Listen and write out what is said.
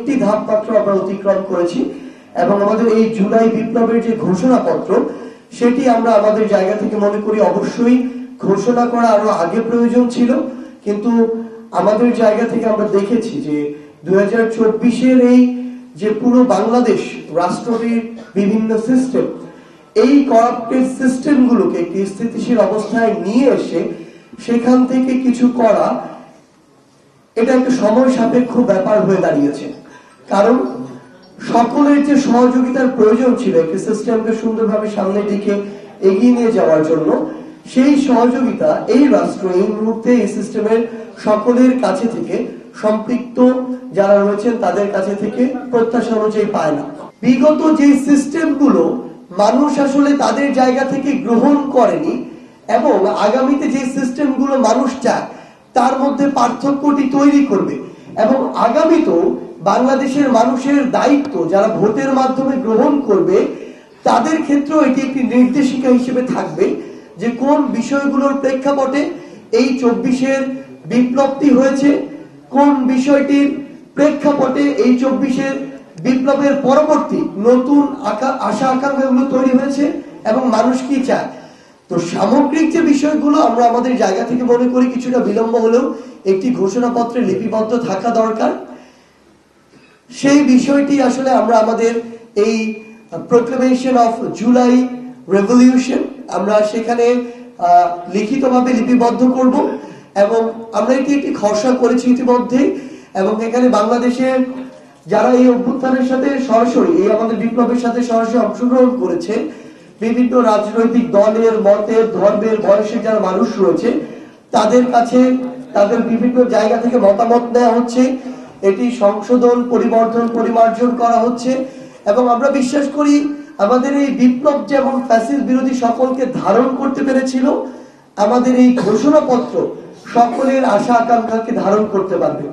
একটি ধাপ মাত্র আমরা অতিক্রম করেছি এবং আমাদের এই জুলাই বিপ্লবের যে ঘোষণাপত্র সেটি আমরা আমাদের জায়গা থেকে মনে করি অবশ্যই ঘোষণা করা আরো আগে প্রয়োজন ছিল, কিন্তু আমাদের জায়গা থেকে আমরা দেখেছি যে 2024-এর এই যে পুরো বাংলাদেশ রাষ্ট্রের বিভিন্ন সিস্টেম, এই করাপ্টেড সিস্টেমগুলোকে একটি স্থিতিশীল অবস্থায় নিয়ে এসে সেখান থেকে কিছু করা, এটা একটা সময় সাপেক্ষ ব্যাপার হয়ে দাঁড়িয়েছে। কারণ সকলের যে সহযোগিতার প্রয়োজন ছিল একটি সিস্টেমকে সুন্দরভাবে সামনের দিকে এগিয়ে নিয়ে যাওয়ার জন্য, সেই সহযোগিতা এই রাষ্ট্র এই মুহূর্তে এই সিস্টেমের সকলের কাছে থেকে, সম্পৃক্ত যারা রয়েছেন তাদের কাছে থেকে প্রত্যাশা অনুযায়ী পায় না। বিগত যে সিস্টেমগুলো মানুষ আসলে তাদের জায়গা থেকে গ্রহণ করেনি এবং আগামীতে যে সিস্টেমগুলো মানুষ চায় তার মধ্যে পার্থক্যটি তৈরি করবে, এবং আগামীতেও বাংলাদেশের মানুষের দায়িত্ব যারা ভোটের মাধ্যমে গ্রহণ করবে তাদের ক্ষেত্রেও এটি একটি নির্দেশিকা হিসেবে থাকবে যে কোন বিষয়গুলোর প্রেক্ষাপটে এই 24-এর বিপ্লবটি হয়েছে, কোন বিষয়টির প্রেক্ষাপটে এই 24-এর বিপ্লবের পরবর্তী নতুন আশা আকাঙ্ক্ষাগুলো তৈরি হয়েছে এবং মানুষ কি চায়। তো সামগ্রিক যে বিষয়গুলো আমরা আমাদের জায়গা থেকে মনে করি কিছুটা বিলম্ব হলেও একটি ঘোষণাপত্রে লিপিবদ্ধ থাকা দরকার। সেই বিষয়টি আসলে আমরা আমাদের এই প্রোক্লেমেশন অফ জুলাই রেভলিউশন আমরা সেখানে লিখিতভাবে লিপিবদ্ধ করব এবং আমরা এটি একটি খসড়া করেছি ইতিমধ্যে, এবং এখানে বাংলাদেশের যারা এই অভ্যুত্থানের সাথে সরাসরি এই আমাদের বিপ্লবের সাথে সরাসরি অংশগ্রহণ করেছে, বিভিন্ন রাজনৈতিক দলের, মতের, ধর্মের, বয়সের যারা মানুষ রয়েছে তাদের কাছে তাদের বিভিন্ন জায়গা থেকে মতামত নেওয়া হচ্ছে, এটি সংশোধন, পরিবর্ধন, পরিমার্জন করা হচ্ছে। এবং আমরা বিশ্বাস করি আমাদের এই বিপ্লব যেমন ফ্যাসিস্ট বিরোধী সকলকে ধারণ করতে পেরেছিল, আমাদের এই ঘোষণাপত্র সকলের আশা আকাঙ্ক্ষাকে ধারণ করতে পারবে।